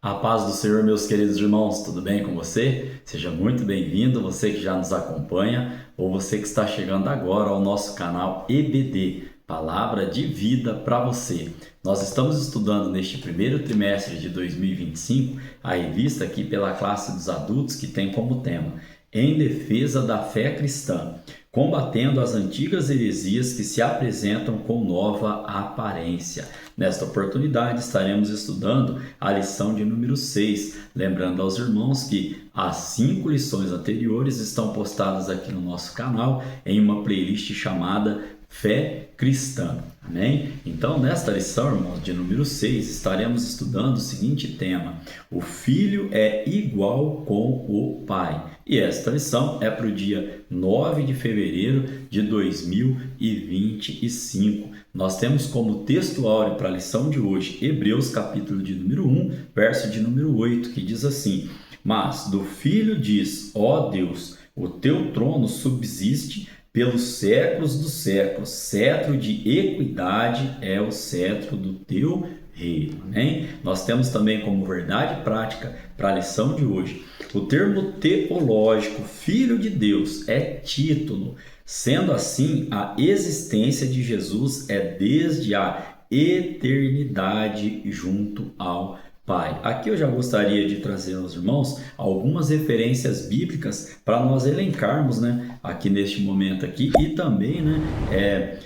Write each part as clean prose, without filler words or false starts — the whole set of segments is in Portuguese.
A paz do Senhor, meus queridos irmãos, tudo bem com você? Seja muito bem-vindo, você que já nos acompanha ou você que está chegando agora ao nosso canal EBD, Palavra de Vida para você. Nós estamos estudando neste primeiro trimestre de 2025 a revista aqui pela classe dos adultos que tem como tema Em Defesa da Fé Cristã, combatendo as antigas heresias que se apresentam com nova aparência. Nesta oportunidade estaremos estudando a lição de número 6, lembrando aos irmãos que as 5 lições anteriores estão postadas aqui no nosso canal em uma playlist chamada Fé Cristã. Amém? Então, nesta lição, irmãos, de número 6, estaremos estudando o seguinte tema: o filho é igual com o pai. E esta lição é para o dia 9 de fevereiro de 2025. Nós temos como texto áureo para a lição de hoje, Hebreus capítulo de número 1, verso de número 8, que diz assim: Mas do filho diz, ó Deus, o teu trono subsiste pelos séculos dos séculos, cetro de equidade é o cetro do teu reino. Amém? Nós temos também como verdade prática para a lição de hoje o termo teológico filho de Deus é título. Sendo assim, a existência de Jesus é desde a eternidade junto ao Pai. Aqui eu já gostaria de trazer aos irmãos algumas referências bíblicas para nós elencarmos, aqui neste momento aqui e também,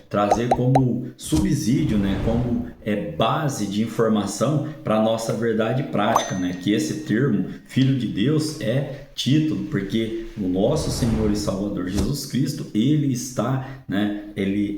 trazer como subsídio, como base de informação para a nossa verdade prática, que esse termo Filho de Deus é título, porque o nosso Senhor e Salvador Jesus Cristo, ele está,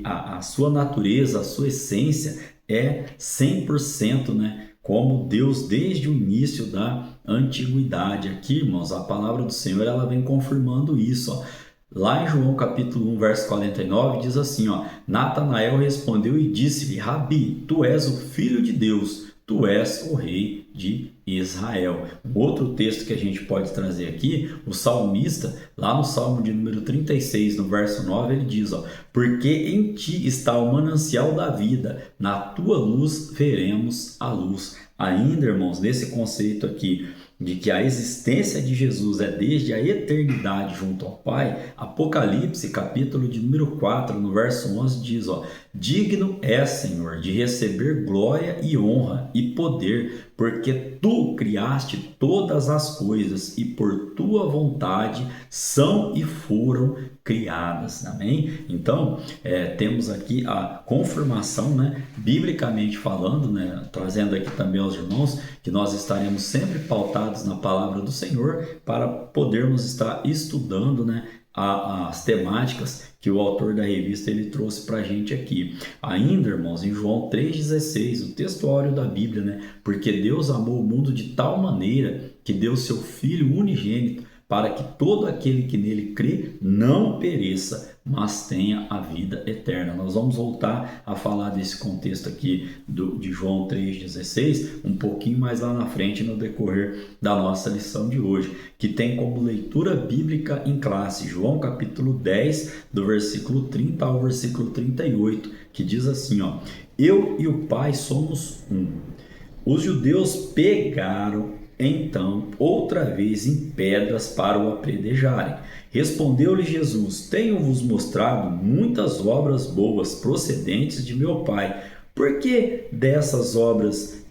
a sua natureza, a sua essência é 100%, como Deus desde o início da antiguidade. Aqui, irmãos, a palavra do Senhor ela vem confirmando isso. Lá em João capítulo 1, verso 49, diz assim: Natanael respondeu e disse-lhe: Rabi, tu és o Filho de Deus, tu és o Rei de Israel. Outro texto que a gente pode trazer aqui, o salmista, lá no Salmo de número 36, no verso 9, ele diz: Porque em ti está o manancial da vida, na tua luz veremos a luz. Ainda, irmãos, nesse conceito aqui de que a existência de Jesus é desde a eternidade junto ao Pai, Apocalipse, capítulo de número 4, no verso 11, diz: Digno é, Senhor, de receber glória e honra e poder, porque tu criaste todas as coisas e por tua vontade são e foram criadas. Amém? Então, temos aqui a confirmação, biblicamente falando, trazendo aqui também aos irmãos que nós estaremos sempre pautados na palavra do Senhor para podermos estar estudando, as temáticas que o autor da revista ele trouxe para a gente aqui. Ainda, irmãos, em João 3,16, o texto áureo da Bíblia, porque Deus amou o mundo de tal maneira que deu seu Filho unigênito para que todo aquele que nele crê não pereça, mas tenha a vida eterna. Nós vamos voltar a falar desse contexto aqui de João 3,16 um pouquinho mais lá na frente no decorrer da nossa lição de hoje, que tem como leitura bíblica em classe João capítulo 10, do versículo 30 ao versículo 38, que diz assim: Eu e o Pai somos um. Os judeus pegaram então outra vez em pedras para o apedrejarem. Respondeu-lhe Jesus: Tenho-vos mostrado muitas obras boas procedentes de meu Pai. Por que dessas obras,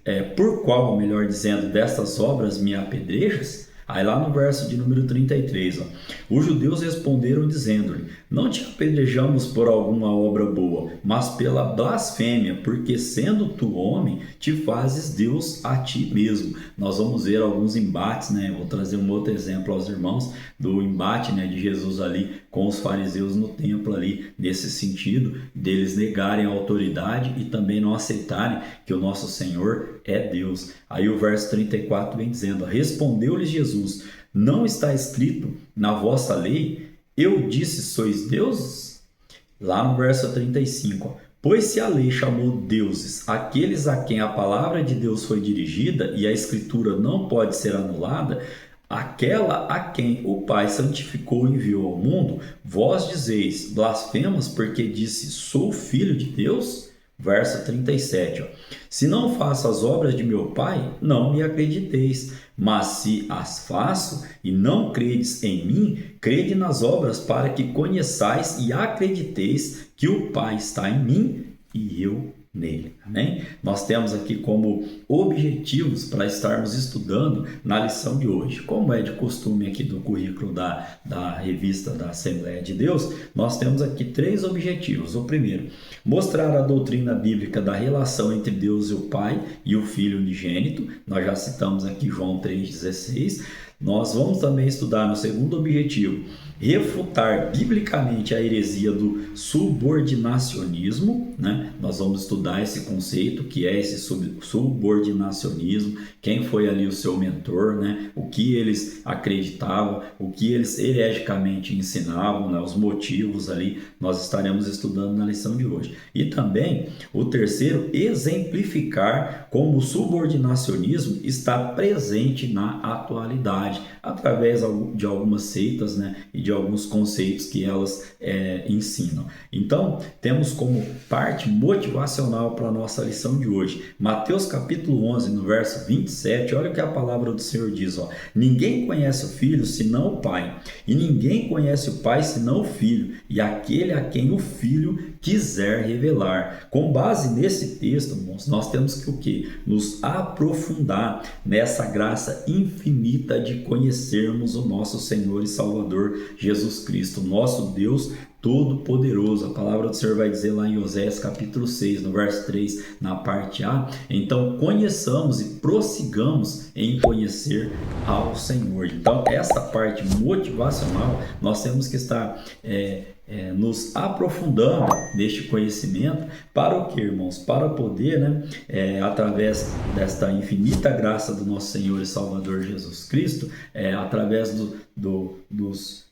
melhor dizendo, dessas obras me apedrejas? Aí lá no verso de número 33, os judeus responderam dizendo-lhe: Não te apedrejamos por alguma obra boa, mas pela blasfêmia, porque sendo tu homem, te fazes Deus a ti mesmo. Nós vamos ver alguns embates, vou trazer um outro exemplo aos irmãos do embate, de Jesus ali com os fariseus no templo ali, nesse sentido deles negarem a autoridade e também não aceitarem que o nosso Senhor é Deus. Aí o verso 34 vem dizendo: Respondeu-lhes Jesus: Não está escrito na vossa lei, eu disse, sois deuses? Lá no verso 35, Pois se a lei chamou deuses aqueles a quem a palavra de Deus foi dirigida e a escritura não pode ser anulada, aquela a quem o Pai santificou e enviou ao mundo, vós dizeis, blasfemas, porque disse, sou filho de Deus? verso 37. Ó. Se não faço as obras de meu Pai, não me acrediteis. Mas se as faço e não credes em mim, crede nas obras para que conheçais e acrediteis que o Pai está em mim e eu nele. Amém? Nós temos aqui como objetivos para estarmos estudando na lição de hoje. Como é de costume aqui do currículo da revista da Assembleia de Deus, nós temos aqui 3 objetivos. O primeiro, mostrar a doutrina bíblica da relação entre Deus e o Pai e o Filho unigênito. Nós já citamos aqui João 3,16. Nós vamos também estudar no segundo objetivo, refutar biblicamente a heresia do subordinacionismo, né? Nós vamos estudar esse conceito, que é esse subordinacionismo, quem foi ali o seu mentor, né? O que eles acreditavam, o que eles heregicamente ensinavam, né? Os motivos ali, nós estaremos estudando na lição de hoje. E também, o terceiro, exemplificar como o subordinacionismo está presente na atualidade, através de algumas seitas, né, e de alguns conceitos que elas ensinam. Então, temos como parte motivacional para a nossa lição de hoje, Mateus capítulo 11, no verso 27, olha o que a palavra do Senhor diz, ó, ninguém conhece o Filho senão o Pai, e ninguém conhece o Pai senão o Filho, e aquele a quem o Filho quiser revelar. Com base nesse texto, irmãos, nós temos que o quê? Nos aprofundar nessa graça infinita de conhecermos o nosso Senhor e Salvador Jesus Cristo, nosso Deus Todo-Poderoso. A palavra do Senhor vai dizer lá em Oséias capítulo 6, no verso 3, na parte A, então conheçamos e prossigamos em conhecer ao Senhor. Então, essa parte motivacional, nós temos que estar nos aprofundando neste conhecimento, para o que, irmãos? Para poder, né, através desta infinita graça do nosso Senhor e Salvador Jesus Cristo, através dos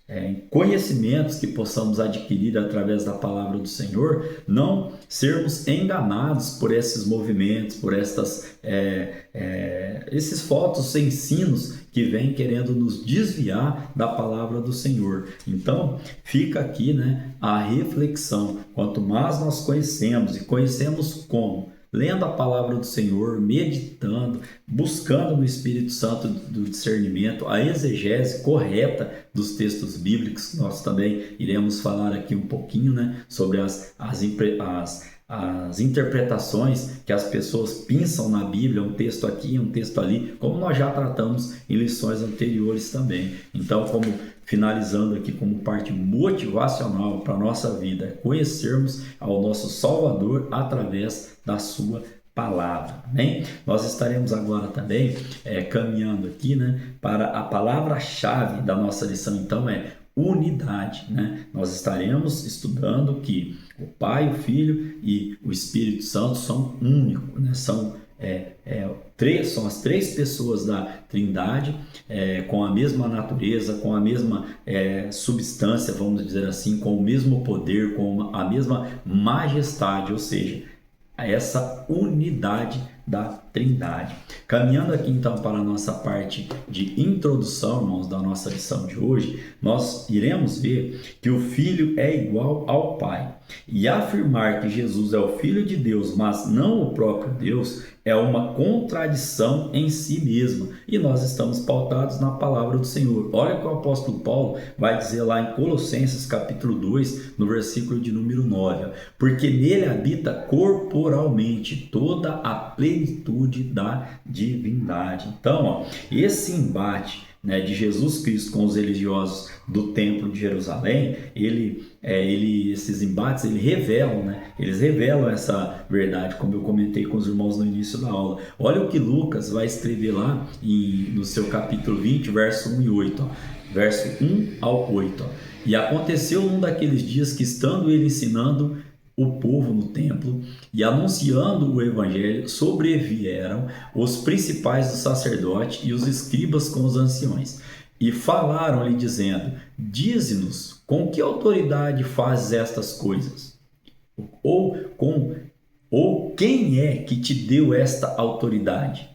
conhecimentos que possamos adquirir através da palavra do Senhor, não sermos enganados por esses movimentos, por esses falsos ensinos que vêm querendo nos desviar da palavra do Senhor. Então, fica aqui, né, a reflexão. Quanto mais nós conhecemos, e conhecemos como? Lendo a palavra do Senhor, meditando, buscando no Espírito Santo do discernimento, a exegese correta dos textos bíblicos. Nós também iremos falar aqui um pouquinho, né, sobre as interpretações que as pessoas pensam na Bíblia, um texto aqui, um texto ali, como nós já tratamos em lições anteriores também. Então, como finalizando aqui como parte motivacional para a nossa vida, conhecermos ao nosso Salvador através da sua palavra, né? Nós estaremos agora também caminhando aqui, né, para a palavra-chave da nossa lição, então unidade, né? Nós estaremos estudando que o Pai, o Filho e o Espírito Santo são únicos, né? São as 3 pessoas da Trindade, com a mesma natureza, com a mesma substância, vamos dizer assim, com o mesmo poder, com a mesma majestade, ou seja, essa unidade da Trindade. Caminhando aqui então para a nossa parte de introdução, irmãos, da nossa lição de hoje, nós iremos ver que o Filho é igual ao Pai. E afirmar que Jesus é o Filho de Deus, mas não o próprio Deus, é uma contradição em si mesma. E nós estamos pautados na palavra do Senhor. Olha o que o apóstolo Paulo vai dizer lá em Colossenses capítulo 2, no versículo de número 9. Porque nele habita corporalmente toda a plenitude da divindade. Então, esse embate, né, de Jesus Cristo com os religiosos do Templo de Jerusalém, esses embates, eles revelam essa verdade, como eu comentei com os irmãos no início da aula. Olha o que Lucas vai escrever lá no seu capítulo 20, verso 1 e 8, verso 1 ao 8. E aconteceu num daqueles dias que, estando ele ensinando o povo no templo e anunciando o evangelho, sobrevieram os principais dos sacerdotes e os escribas com os anciões, e falaram-lhe dizendo: dize-nos, com que autoridade fazes estas coisas? Ou quem é que te deu esta autoridade?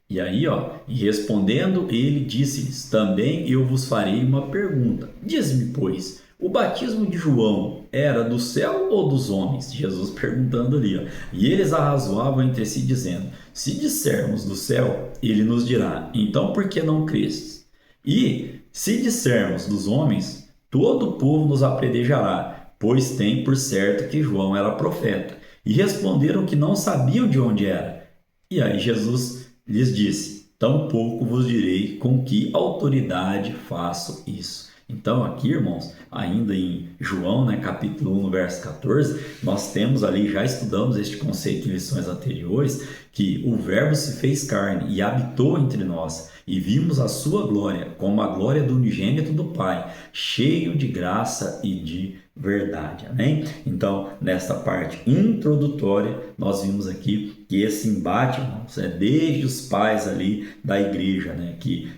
E aí, e respondendo ele, disse-lhes: também eu vos farei uma pergunta. Diz-me, pois, o batismo de João era do céu ou dos homens? Jesus perguntando ali, ó. E eles arrazoavam entre si, dizendo: se dissermos do céu, ele nos dirá: então por que não crestes? E se dissermos dos homens, todo o povo nos apedrejará, pois tem por certo que João era profeta. E responderam que não sabiam de onde era. E aí Jesus lhes disse: tampouco vos direi com que autoridade faço isso. Então aqui, irmãos, ainda em João, né, capítulo 1, no verso 14, nós temos ali, já estudamos este conceito em lições anteriores, que o Verbo se fez carne e habitou entre nós, e vimos a sua glória, como a glória do unigênito do Pai, cheio de graça e de verdade, amém? Então, nesta parte introdutória, nós vimos aqui que esse embate, irmãos, é desde os pais ali da igreja, né, que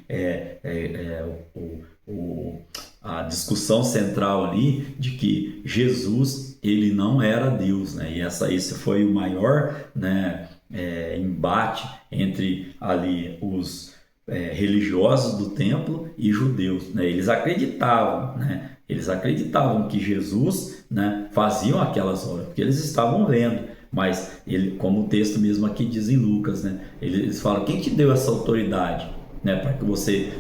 a discussão central ali de que Jesus, ele não era Deus, né? E esse foi o maior, né, embate entre ali os religiosos do templo e judeus, né? Eles acreditavam, né? Eles acreditavam que Jesus, né, faziam aquelas obras, porque eles estavam vendo. Mas, como o texto mesmo aqui diz em Lucas, né, eles falam: quem te deu essa autoridade, né, para você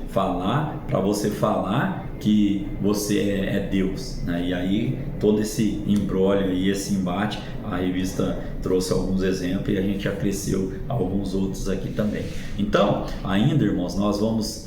falar que você é Deus, né? E aí todo esse imbróglio e esse embate, a revista trouxe alguns exemplos e a gente acresceu alguns outros aqui também. Então, ainda, irmãos, nós vamos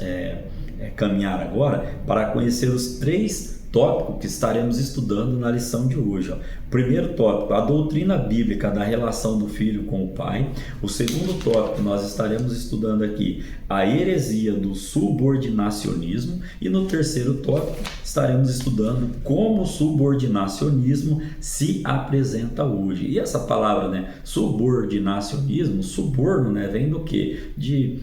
caminhar agora para conhecer os 3 tópicos que estaremos estudando na lição de hoje. Ó. Primeiro tópico, a doutrina bíblica da relação do filho com o pai. O segundo tópico, nós estaremos estudando aqui a heresia do subordinacionismo. E no terceiro tópico, estaremos estudando como o subordinacionismo se apresenta hoje. E essa palavra, né, subordinacionismo, suborno, né, vem do quê? De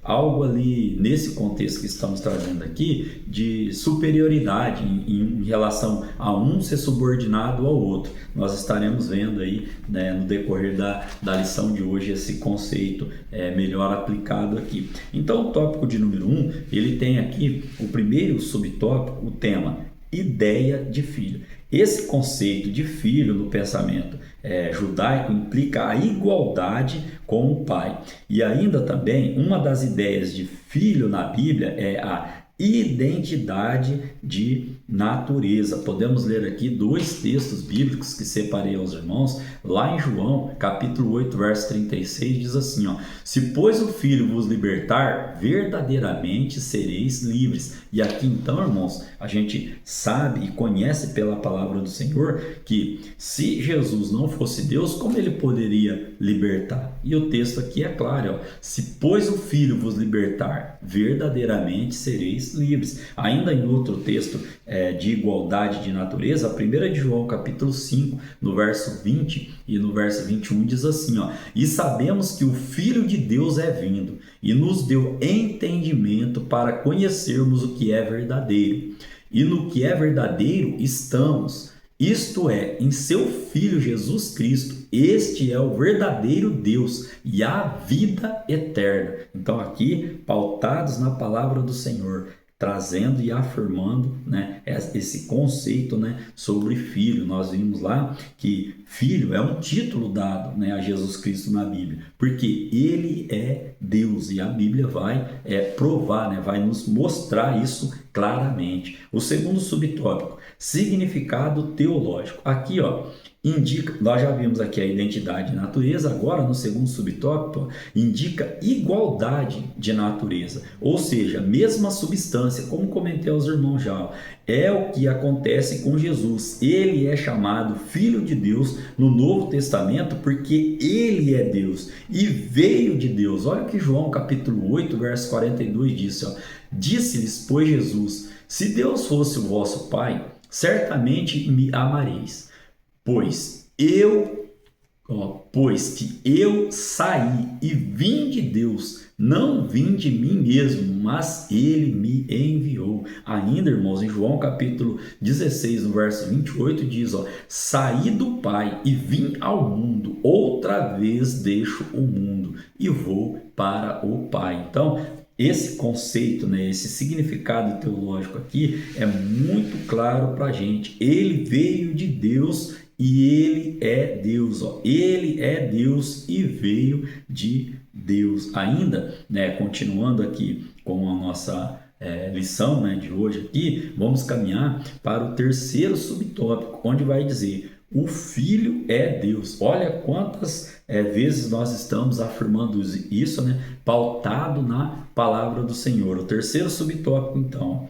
algo ali, nesse contexto que estamos trazendo aqui, de superioridade em relação a um ser subordinado ao outro. Nós estaremos vendo aí, né, no decorrer da lição de hoje, esse conceito melhor aplicado aqui. Então, o tópico de número 1, ele tem aqui o primeiro subtópico, o tema ideia de filho. Esse conceito de filho no pensamento judaico implica a igualdade com o pai. E ainda também, uma das ideias de filho na Bíblia é a identidade de natureza. Podemos ler aqui 2 textos bíblicos que separei aos irmãos. Lá em João, capítulo 8, verso 36, diz assim, ó: se pois o Filho vos libertar, verdadeiramente sereis livres. E aqui então, irmãos, a gente sabe e conhece pela palavra do Senhor que se Jesus não fosse Deus, como ele poderia libertar? E o texto aqui é claro, ó: se pois o Filho vos libertar, verdadeiramente sereis livres. Ainda em outro texto de igualdade de natureza, a 1 de João, capítulo 5, no verso 20 e no verso 21, diz assim, ó: e sabemos que o Filho de Deus é vindo e nos deu entendimento para conhecermos o que é verdadeiro. E no que é verdadeiro estamos, isto é, em seu Filho Jesus Cristo. Este é o verdadeiro Deus e a vida eterna. Então aqui, pautados na palavra do Senhor, trazendo e afirmando, né, esse conceito, né, sobre filho. Nós vimos lá que filho é um título dado, né, a Jesus Cristo na Bíblia, porque ele é Deus e a Bíblia vai provar, né, vai nos mostrar isso claramente. O segundo subtópico, significado teológico. Aqui, ó, indica, nós já vimos aqui a identidade de natureza, agora no segundo subtópico, indica igualdade de natureza, ou seja, mesma substância, como comentei aos irmãos já, é o que acontece com Jesus. Ele é chamado Filho de Deus no Novo Testamento porque ele é Deus e veio de Deus. Olha o que João capítulo 8, verso 42 disse, ó: disse-lhes, pois, Jesus: se Deus fosse o vosso Pai, certamente me amareis, pois que eu saí e vim de Deus, não vim de mim mesmo, mas ele me enviou. Ainda, irmãos, em João capítulo 16, no verso 28, diz, ó: saí do Pai e vim ao mundo, outra vez deixo o mundo e vou para o Pai. Então, esse conceito, né, esse significado teológico aqui é muito claro para a gente. Ele veio de Deus e ele é Deus. Ó. Ele é Deus e veio de Deus. Ainda, né, continuando aqui com a nossa lição, né, de hoje aqui, vamos caminhar para o terceiro subtópico, onde vai dizer: o Filho é Deus. Olha quantas vezes nós estamos afirmando isso, né? Pautado na palavra do Senhor. O terceiro subtópico, então,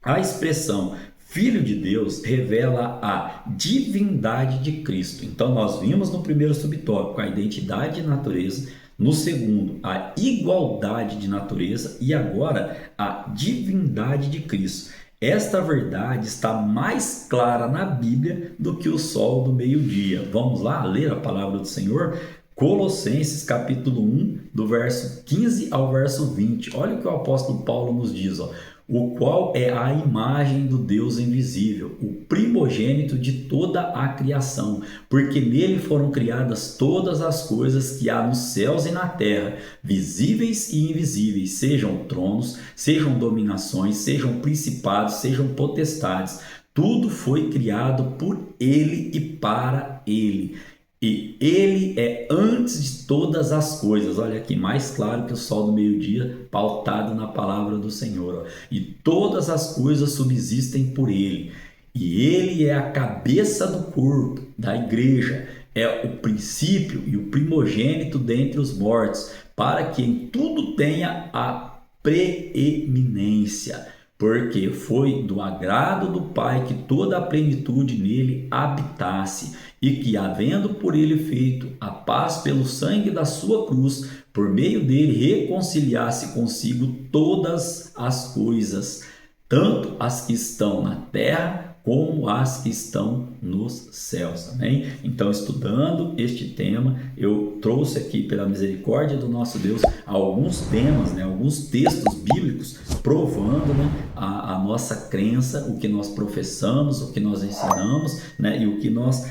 a expressão Filho de Deus revela a divindade de Cristo. Então, nós vimos no primeiro subtópico a identidade de natureza, no segundo, a igualdade de natureza e agora a divindade de Cristo. Esta verdade está mais clara na Bíblia do que o sol do meio-dia. Vamos lá ler a palavra do Senhor? Colossenses capítulo 1, do verso 15 ao verso 20. Olha o que o apóstolo Paulo nos diz, ó. O qual é a imagem do Deus invisível, o primogênito de toda a criação, porque nele foram criadas todas as coisas que há nos céus e na terra, visíveis e invisíveis, sejam tronos, sejam dominações, sejam principados, sejam potestades. Tudo foi criado por ele e para ele. E ele é antes de todas as coisas. Olha aqui, mais claro que o sol do meio-dia, pautado na palavra do Senhor. Ó. E todas as coisas subsistem por ele. E ele é a cabeça do corpo, da igreja. É o princípio e o primogênito dentre os mortos, para que em tudo tenha a preeminência. Porque foi do agrado do Pai que toda a plenitude nele habitasse, e que, havendo por ele feito a paz pelo sangue da sua cruz, por meio dele reconciliasse consigo todas as coisas, tanto as que estão na terra como as que estão nos céus, amém? Então, estudando este tema, eu trouxe aqui, pela misericórdia do nosso Deus, alguns temas, né, alguns textos bíblicos provando, né, a nossa crença, o que nós professamos, o que nós ensinamos, né, e o que nós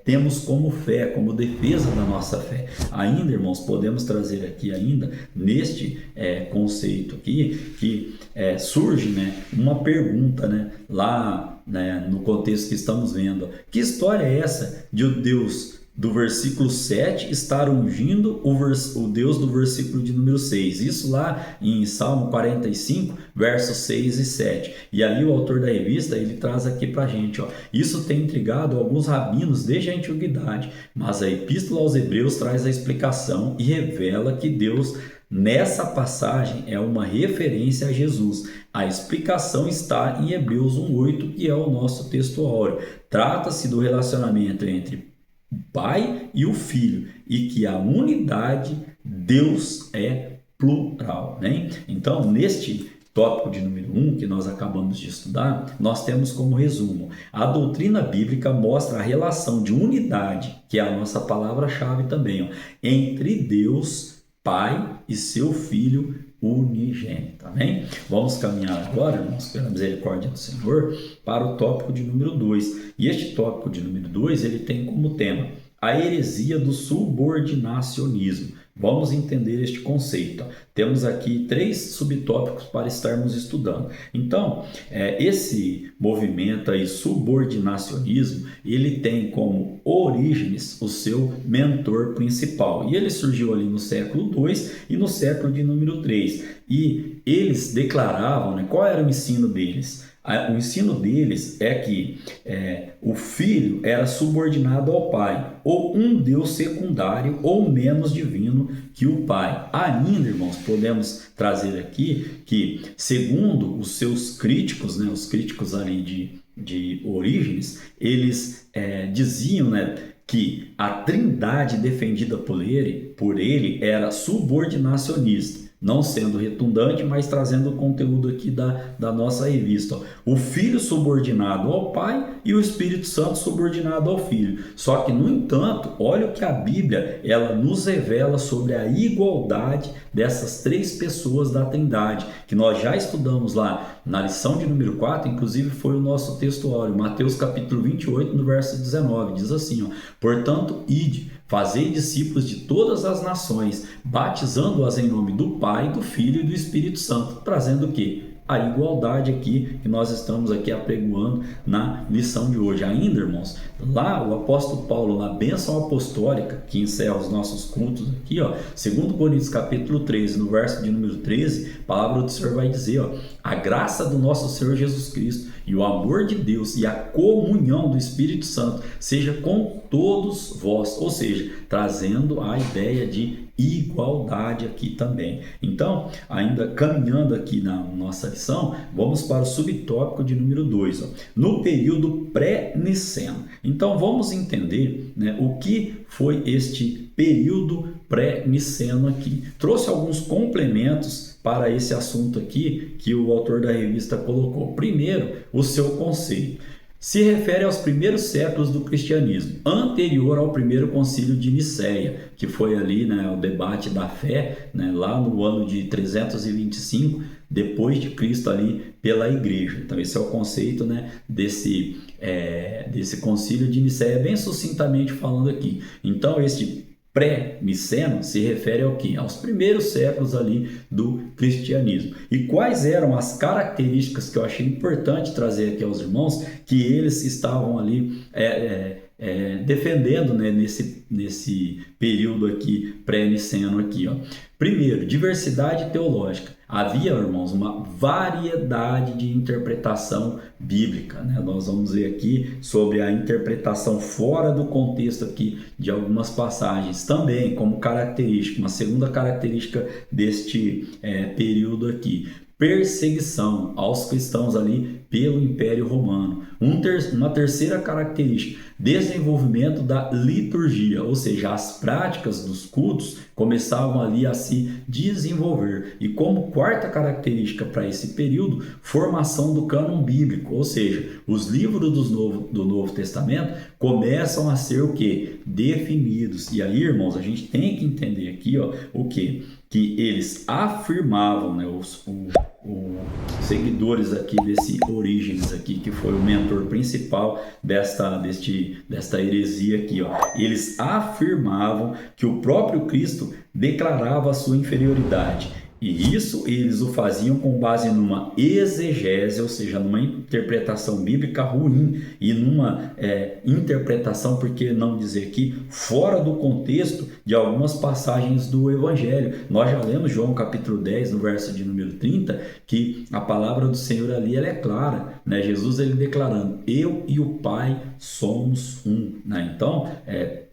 temos como fé, como defesa da nossa fé. Ainda, irmãos, podemos trazer aqui ainda, neste conceito aqui, que surge, né, uma pergunta, né, lá, né, no contexto que estamos vendo. Que história é essa de o Deus do versículo 7 estar ungindo o Deus do versículo de número 6? Isso lá em Salmo 45, versos 6 e 7. E aí o autor da revista, ele traz aqui pra gente, ó. Isso tem intrigado alguns rabinos desde a antiguidade, mas a Epístola aos Hebreus traz a explicação e revela que Deus, nessa passagem, é uma referência a Jesus. A explicação está em Hebreus 1:8, que é o nosso texto áureo. Trata-se do relacionamento entre o Pai e o Filho, e que a unidade, Deus é plural, né? Então, neste tópico de número 1, que nós acabamos de estudar, nós temos como resumo: a doutrina bíblica mostra a relação de unidade, que é a nossa palavra-chave também, ó, entre Deus, Pai e seu Filho unigênito, amém? Vamos caminhar agora, irmãos, pela misericórdia do Senhor, para o tópico de número 2. E este tópico de número 2, ele tem como tema a heresia do subordinacionismo. Vamos entender este conceito. Temos aqui 3 subtópicos para estarmos estudando. Então, esse movimento aí, subordinacionismo, ele tem como Orígenes o seu mentor principal. E ele surgiu ali no século 2 e no século de número 3. E eles declaravam, né, qual era o ensino deles? O ensino deles é que o filho era subordinado ao pai, ou um Deus secundário ou menos divino que o pai. Ainda, irmãos, podemos trazer aqui que, segundo os seus críticos, né, os críticos ali de Orígenes, eles diziam, né, que a trindade defendida por ele era subordinacionista. Não sendo redundante, mas trazendo o conteúdo aqui da nossa revista. Ó. O Filho subordinado ao Pai e o Espírito Santo subordinado ao Filho. Só que, no entanto, olha o que a Bíblia ela nos revela sobre a igualdade dessas 3 pessoas da Trindade, que nós já estudamos lá na lição de número 4, inclusive foi o nosso texto áureo, Mateus capítulo 28, no verso 19, diz assim, ó: portanto, ide, fazei discípulos de todas as nações, batizando-as em nome do Pai, do Filho e do Espírito Santo, trazendo o quê? A igualdade aqui que nós estamos aqui apregoando na lição de hoje. Ainda, irmãos, lá o apóstolo Paulo, na bênção apostólica, que encerra os nossos cultos aqui, ó, 2 Coríntios capítulo 13, no verso de número 13, a palavra do Senhor vai dizer, ó, a graça do nosso Senhor Jesus Cristo e o amor de Deus e a comunhão do Espírito Santo seja com todos vós, ou seja, trazendo a ideia de igualdade aqui também. Então, ainda caminhando aqui na nossa lição, vamos para o subtópico de número 2, no período pré-niceno. Então, vamos entender, né, o que foi este período pré-niceno aqui. Trouxe alguns complementos para esse assunto aqui que o autor da revista colocou. Primeiro, o seu conceito. Se refere aos primeiros séculos do cristianismo, anterior ao primeiro concílio de Nicéia, que foi ali, né, o debate da fé, né, lá no ano de 325 depois de Cristo ali pela igreja. Então esse é o conceito, né, desse concílio de Nicéia, bem sucintamente falando aqui. Então este pré-niceno se refere ao quê? Aos primeiros séculos ali do cristianismo. E quais eram as características que eu achei importante trazer aqui aos irmãos, que eles estavam ali defendendo, né, nesse período aqui pré-niceno aqui, ó. Primeiro, diversidade teológica. Havia, irmãos, uma variedade de interpretação bíblica, né? Nós vamos ver aqui sobre a interpretação fora do contexto aqui de algumas passagens também, como característica, uma segunda característica deste período aqui. Perseguição aos cristãos ali pelo Império Romano. Uma terceira característica, desenvolvimento da liturgia, ou seja, as práticas dos cultos começavam ali a se desenvolver. E como quarta característica para esse período, formação do cânon bíblico, ou seja, os livros do Novo Testamento começam a ser o quê? Definidos. E aí, irmãos, a gente tem que entender aqui, ó, o quê? Que eles afirmavam, né, os seguidores aqui desse Orígenes aqui, que foi o mentor principal desta heresia aqui, ó. Eles afirmavam que o próprio Cristo declarava a sua inferioridade. E isso eles o faziam com base numa exegese, ou seja, numa interpretação bíblica ruim e numa interpretação, por que não dizer aqui, fora do contexto de algumas passagens do Evangelho. Nós já lemos João capítulo 10, no verso de número 30, que a palavra do Senhor ali ela é clara, né? Jesus ele declarando, eu e o Pai somos um, né? Então,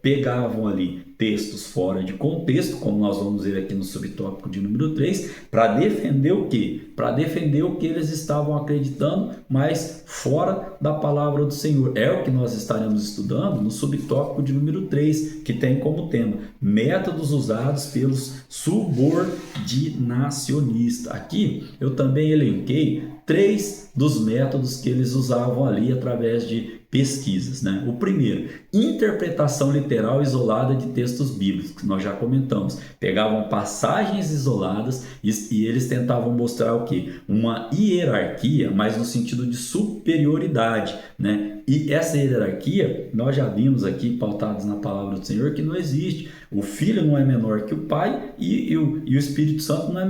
pegavam ali textos fora de contexto, como nós vamos ver aqui no subtópico de número 3, para defender o quê? Para defender o que eles estavam acreditando, mas fora da palavra do Senhor. É o que nós estaremos estudando no subtópico de número 3, que tem como tema métodos usados pelos subordinacionistas. Aqui eu também elenquei 3 dos métodos que eles usavam ali através de pesquisas, né? O primeiro, interpretação literal isolada de textos bíblicos, que nós já comentamos. Pegavam passagens isoladas e eles tentavam mostrar o quê? Uma hierarquia, mas no sentido de superioridade, né? E essa hierarquia, nós já vimos aqui, pautados na palavra do Senhor, que não existe. O Filho não é menor que o Pai e o Espírito Santo não é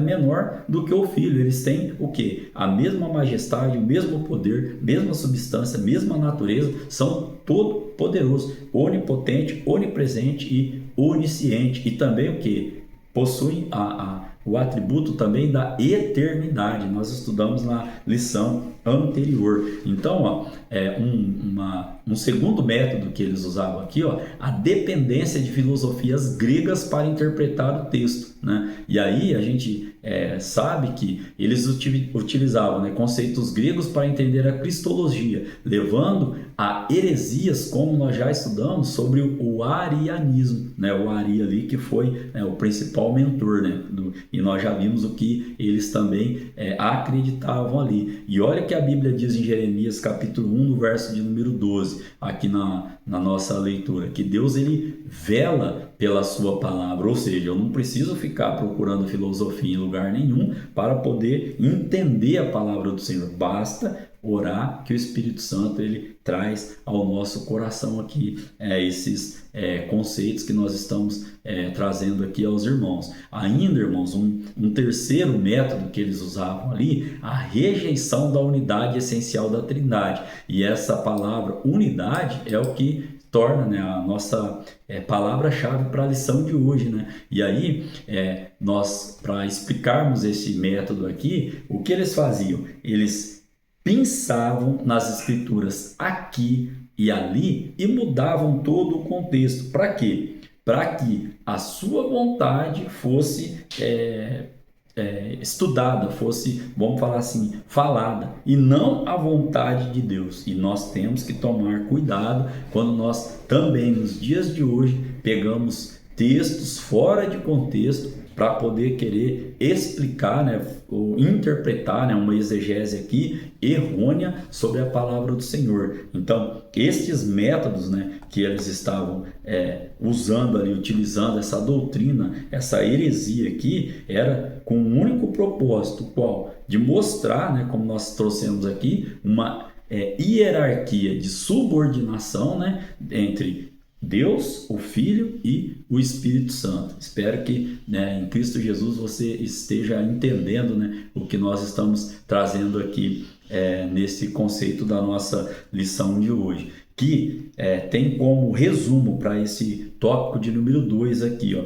menor do que o Filho. Eles têm o quê? A mesma majestade, o mesmo poder, mesma substância, mesma natureza, são todo poderoso, onipotente, onipresente e onisciente. E também o quê? Possuem o atributo também da eternidade. Nós estudamos na lição anterior. Então, ó, um segundo método que eles usavam aqui, ó, a dependência de filosofias gregas para interpretar o texto, né? E aí a gente sabe que eles utilizavam, né, conceitos gregos para entender a cristologia, levando a heresias, como nós já estudamos, sobre o arianismo, né? O Ari ali que foi, né, o principal mentor, né? E nós já vimos o que eles também acreditavam ali. E olha que a Bíblia diz em Jeremias capítulo 1, no verso de número 12, aqui na nossa leitura, que Deus ele vela pela sua palavra, ou seja, eu não preciso ficar procurando filosofia em lugar nenhum para poder entender a palavra do Senhor, basta orar, que o Espírito Santo ele traz ao nosso coração aqui esses conceitos que nós estamos trazendo aqui aos irmãos. Ainda, irmãos, um terceiro método que eles usavam ali, a rejeição da unidade essencial da Trindade. E essa palavra unidade é o que torna, né, a nossa palavra-chave para a lição de hoje, né? E aí, nós, para explicarmos esse método aqui, o que eles faziam? Eles pensavam nas escrituras aqui e ali e mudavam todo o contexto. Para quê? Para que a sua vontade fosse estudada, fosse, vamos falar assim, falada, e não a vontade de Deus. E nós temos que tomar cuidado quando nós também, nos dias de hoje, pegamos textos fora de contexto para poder querer explicar, né, ou interpretar, né, uma exegese aqui errônea sobre a palavra do Senhor. Então, estes métodos, né, que eles estavam usando ali, utilizando essa doutrina, essa heresia aqui, era com um único propósito, qual? De mostrar, né, como nós trouxemos aqui, uma hierarquia de subordinação, né, entre Deus, o Filho e o Espírito Santo. Espero que, né, em Cristo Jesus você esteja entendendo, né, o que nós estamos trazendo aqui nesse conceito da nossa lição de hoje, que tem como resumo para esse tópico de número 2 aqui, ó.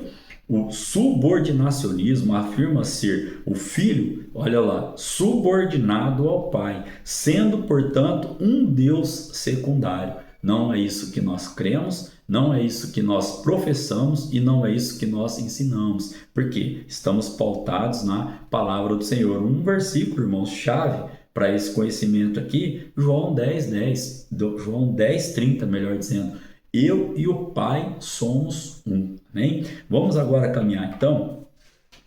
O subordinacionismo afirma ser o Filho, olha lá, subordinado ao Pai, sendo, portanto, um Deus secundário. Não é isso que nós cremos, não é isso que nós professamos e não é isso que nós ensinamos. Porque estamos pautados na palavra do Senhor. Um versículo, irmãos, chave para esse conhecimento aqui, João 10:10, João 10:30, melhor dizendo. Eu e o Pai somos um. Amém? Vamos agora caminhar, então,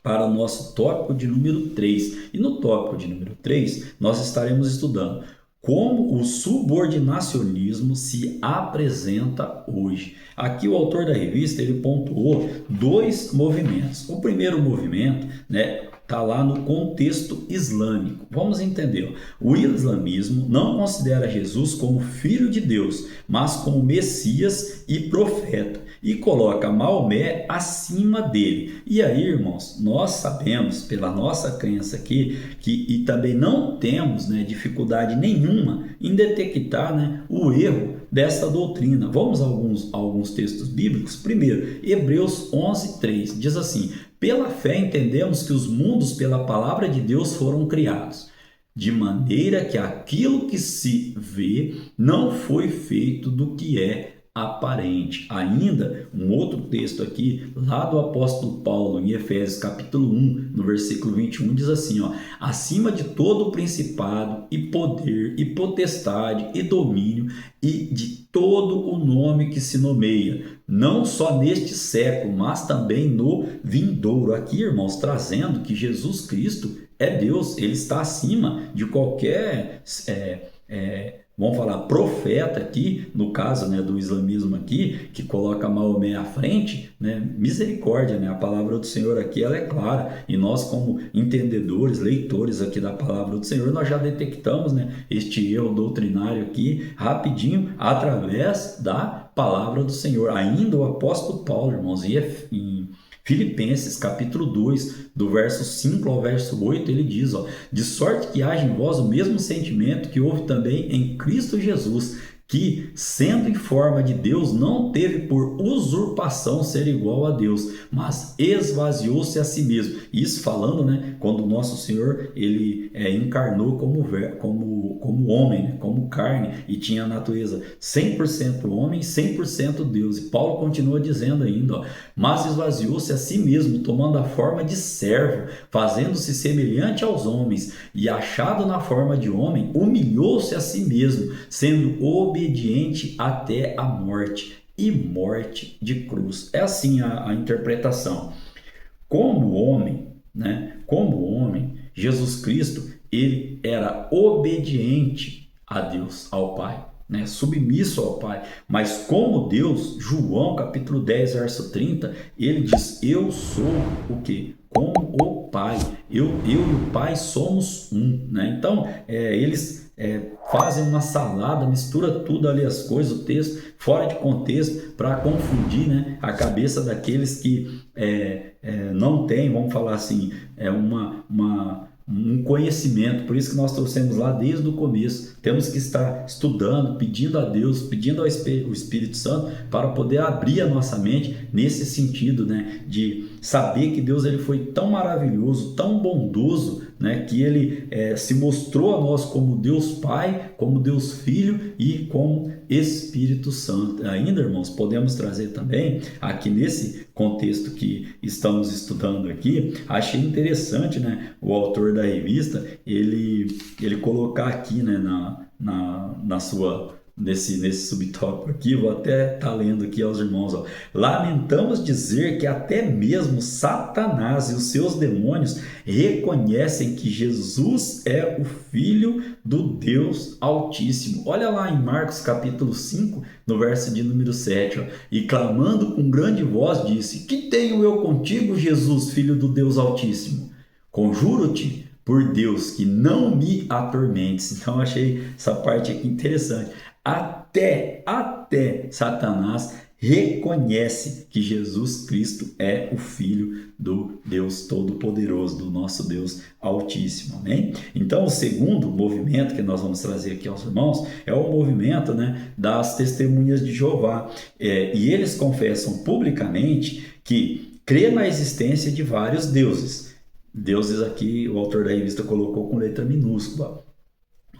para o nosso tópico de número 3. E no tópico de número 3, nós estaremos estudando como o subordinacionismo se apresenta hoje. Aqui o autor da revista ele pontuou 2 movimentos. O primeiro movimento, né, está lá no contexto islâmico. Vamos entender. O islamismo não considera Jesus como filho de Deus, mas como Messias e profeta, e coloca Maomé acima dele. E aí, irmãos, nós sabemos, pela nossa crença aqui, e também não temos, né, dificuldade nenhuma em detectar, né, o erro dessa doutrina. Vamos a alguns textos bíblicos. Primeiro, Hebreus 11:3 diz assim: pela fé entendemos que os mundos pela palavra de Deus foram criados, de maneira que aquilo que se vê não foi feito do que é aparente. Ainda um outro texto aqui, lá do apóstolo Paulo, em Efésios capítulo 1, no versículo 21, diz assim, ó: acima de todo principado e poder e potestade e domínio e de todo o nome que se nomeia, não só neste século, mas também no vindouro. Aqui, irmãos, trazendo que Jesus Cristo é Deus, ele está acima de qualquer vamos falar, profeta aqui, no caso, né, do islamismo aqui, que coloca Maomé à frente, né, misericórdia, né, a palavra do Senhor aqui, ela é clara, e nós como entendedores, leitores aqui da palavra do Senhor, nós já detectamos, né, este erro doutrinário aqui, rapidinho, através da palavra do Senhor. Ainda o apóstolo Paulo, irmãos, em Filipenses capítulo 2, do verso 5 ao verso 8, ele diz, ó: de sorte que haja em vós o mesmo sentimento que houve também em Cristo Jesus, que, sendo em forma de Deus, não teve por usurpação ser igual a Deus, mas esvaziou-se a si mesmo. Isso falando, né, quando o nosso Senhor ele encarnou como homem, né, como carne, e tinha a natureza 100% homem, 100% Deus. E Paulo continua dizendo ainda, ó: mas esvaziou-se a si mesmo, tomando a forma de servo, fazendo-se semelhante aos homens, e achado na forma de homem, humilhou-se a si mesmo, sendo obediente até a morte, e morte de cruz. É assim a interpretação. Como homem, né? Como homem, Jesus Cristo, ele era obediente a Deus, ao Pai, né? Submisso ao Pai. Mas como Deus, João capítulo 10, verso 30, ele diz: eu sou o quê? Como o Pai. Eu e o Pai somos um, né? Então, eles fazem uma salada, mistura tudo ali as coisas, o texto, fora de contexto, para confundir, né, a cabeça daqueles que não têm, vamos falar assim, um conhecimento. Por isso que nós trouxemos lá desde o começo. Temos que estar estudando, pedindo a Deus, pedindo ao Espírito Santo para poder abrir a nossa mente nesse sentido, né, de saber que Deus ele foi tão maravilhoso, tão bondoso, né, que ele se mostrou a nós como Deus Pai, como Deus Filho e como Espírito Santo. Ainda, irmãos, podemos trazer também aqui nesse contexto que estamos estudando aqui, achei interessante, né, o autor da revista, ele colocar aqui, né, na sua nesse subtópico aqui, vou até estar lendo aqui aos irmãos, ó. Lamentamos dizer que até mesmo Satanás e os seus demônios reconhecem que Jesus é o Filho do Deus Altíssimo. Olha lá em Marcos capítulo 5, no verso de número 7, ó. E clamando com grande voz disse: Que tenho eu contigo, Jesus, Filho do Deus Altíssimo? Conjuro-te por Deus que não me atormentes. Então achei essa parte aqui interessante. Até Satanás reconhece que Jesus Cristo é o Filho do Deus Todo-Poderoso, do nosso Deus Altíssimo, amém? Então, o segundo movimento que nós vamos trazer aqui aos irmãos é o movimento, né, das testemunhas de Jeová. E eles confessam publicamente que crê na existência de vários deuses. Deuses aqui, o autor da revista colocou com letra minúscula.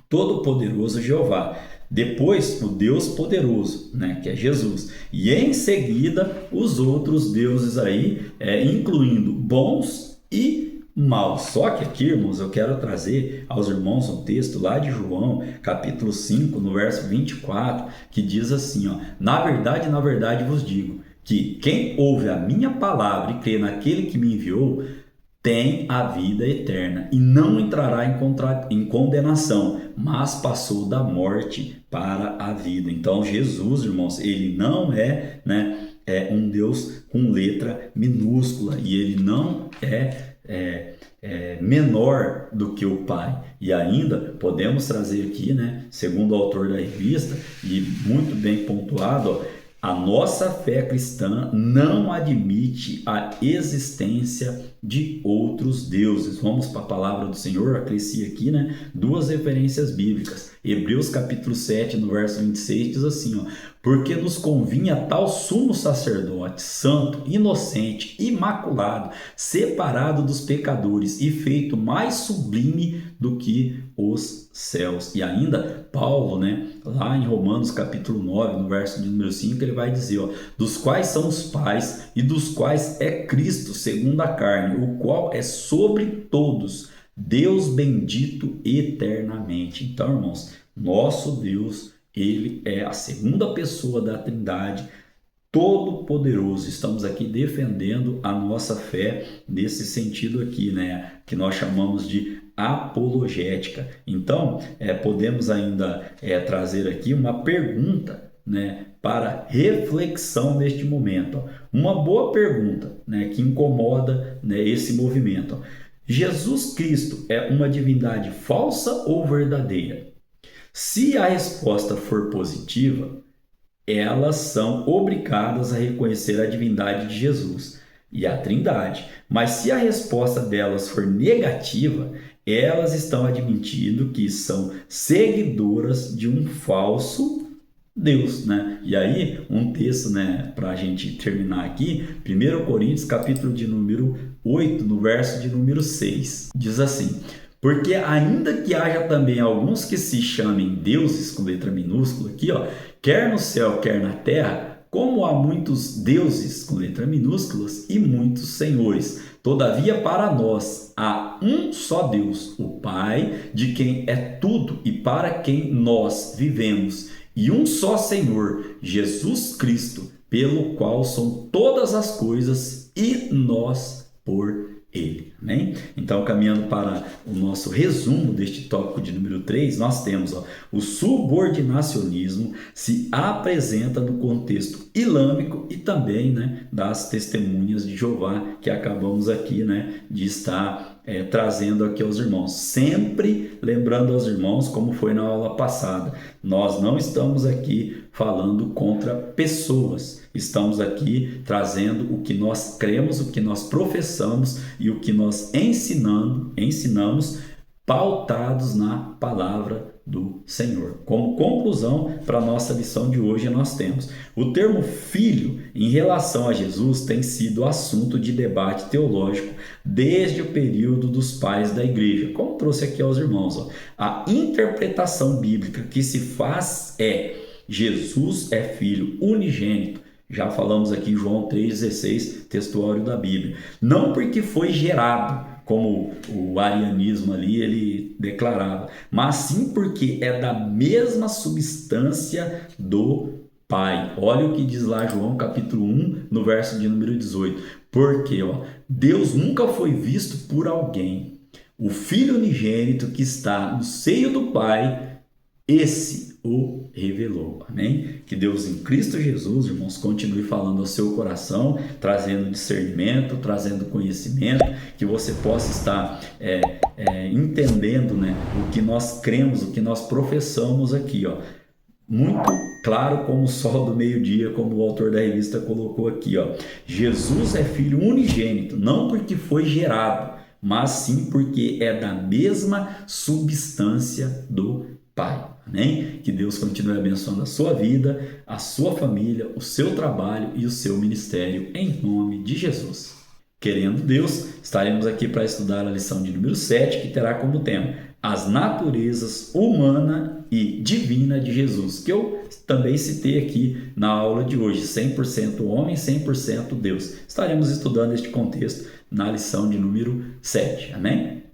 Todo-Poderoso Jeová. Depois, o Deus poderoso, né, que é Jesus. E em seguida, os outros deuses aí, incluindo bons e maus. Só que aqui, irmãos, eu quero trazer aos irmãos um texto lá de João, capítulo 5, no verso 24, que diz assim, ó: Na verdade vos digo, que quem ouve a minha palavra e crê naquele que me enviou, tem a vida eterna e não entrará em condenação, mas passou da morte para a vida. Então, Jesus, irmãos, ele não é um Deus com letra minúscula e ele não é menor do que o Pai. E ainda podemos trazer aqui, né, segundo o autor da revista, e muito bem pontuado, ó, a nossa fé cristã não admite a existência de outros deuses. Vamos para a palavra do Senhor, acresci aqui, né, duas referências bíblicas. Hebreus capítulo 7, no verso 26, diz assim, ó: Porque nos convinha tal sumo sacerdote, santo, inocente, imaculado, separado dos pecadores e feito mais sublime do que os céus. E ainda Paulo, né, lá em Romanos capítulo 9, no verso de número 5, ele vai dizer, ó: dos quais são os pais e dos quais é Cristo segundo a carne, o qual é sobre todos, Deus bendito eternamente. Então, irmãos, nosso Deus, ele é a segunda pessoa da Trindade, todo-poderoso. Estamos aqui defendendo a nossa fé nesse sentido aqui, né, que nós chamamos de apologética. Então, podemos ainda trazer aqui uma pergunta, né, para reflexão neste momento. Uma boa pergunta, né, que incomoda, né, esse movimento. Jesus Cristo é uma divindade falsa ou verdadeira? Se a resposta for positiva, elas são obrigadas a reconhecer a divindade de Jesus e a Trindade. Mas se a resposta delas for negativa, elas estão admitindo que são seguidoras de um falso Deus, né? E aí, um texto, né, para a gente terminar aqui, 1 Coríntios, capítulo de número 8, no verso de número 6, diz assim: Porque ainda que haja também alguns que se chamem deuses, com letra minúscula aqui, ó, quer no céu, quer na terra, como há muitos deuses, com letra minúsculas, e muitos senhores, todavia para nós há um só Deus, o Pai, de quem é tudo e para quem nós vivemos, e um só Senhor, Jesus Cristo, pelo qual são todas as coisas e nós por Ele. Amém? Então, caminhando para o nosso resumo deste tópico de número 3, nós temos o subordinacionismo se apresenta no contexto islâmico e também, das testemunhas de Jeová, que acabamos aqui, de estar trazendo aqui aos irmãos. Sempre lembrando aos irmãos, como foi na aula passada, nós não estamos aqui falando contra pessoas. Estamos aqui trazendo o que nós cremos, o que nós professamos e o que nós ensinamos pautados na palavra do Senhor. Como conclusão para a nossa lição de hoje, nós temos o termo filho em relação a Jesus tem sido assunto de debate teológico desde o período dos pais da igreja. Como trouxe aqui aos irmãos, a interpretação bíblica que se faz é: Jesus é filho unigênito. Já falamos aqui em João 3,16, textuário da Bíblia. Não porque foi gerado, como o arianismo ali ele declarava, mas sim porque é da mesma substância do Pai. Olha o que diz lá João capítulo 1, no verso de número 18. Porque Deus nunca foi visto por alguém. O Filho unigênito que está no seio do Pai, esse o revelou. Amém? Que Deus em Cristo Jesus, irmãos, continue falando ao seu coração, trazendo discernimento, trazendo conhecimento, que você possa estar entendendo o que nós cremos, o que nós professamos aqui, muito claro como o sol do meio-dia, como o autor da revista colocou aqui, Jesus é filho unigênito, não porque foi gerado, mas sim porque é da mesma substância do Pai. Amém? Que Deus continue abençoando a sua vida, a sua família, o seu trabalho e o seu ministério, em nome de Jesus. Querendo Deus, estaremos aqui para estudar a lição de número 7, que terá como tema as naturezas humana e divina de Jesus, que eu também citei aqui na aula de hoje, 100% homem, 100% Deus. Estaremos estudando este contexto na lição de número 7. Amém?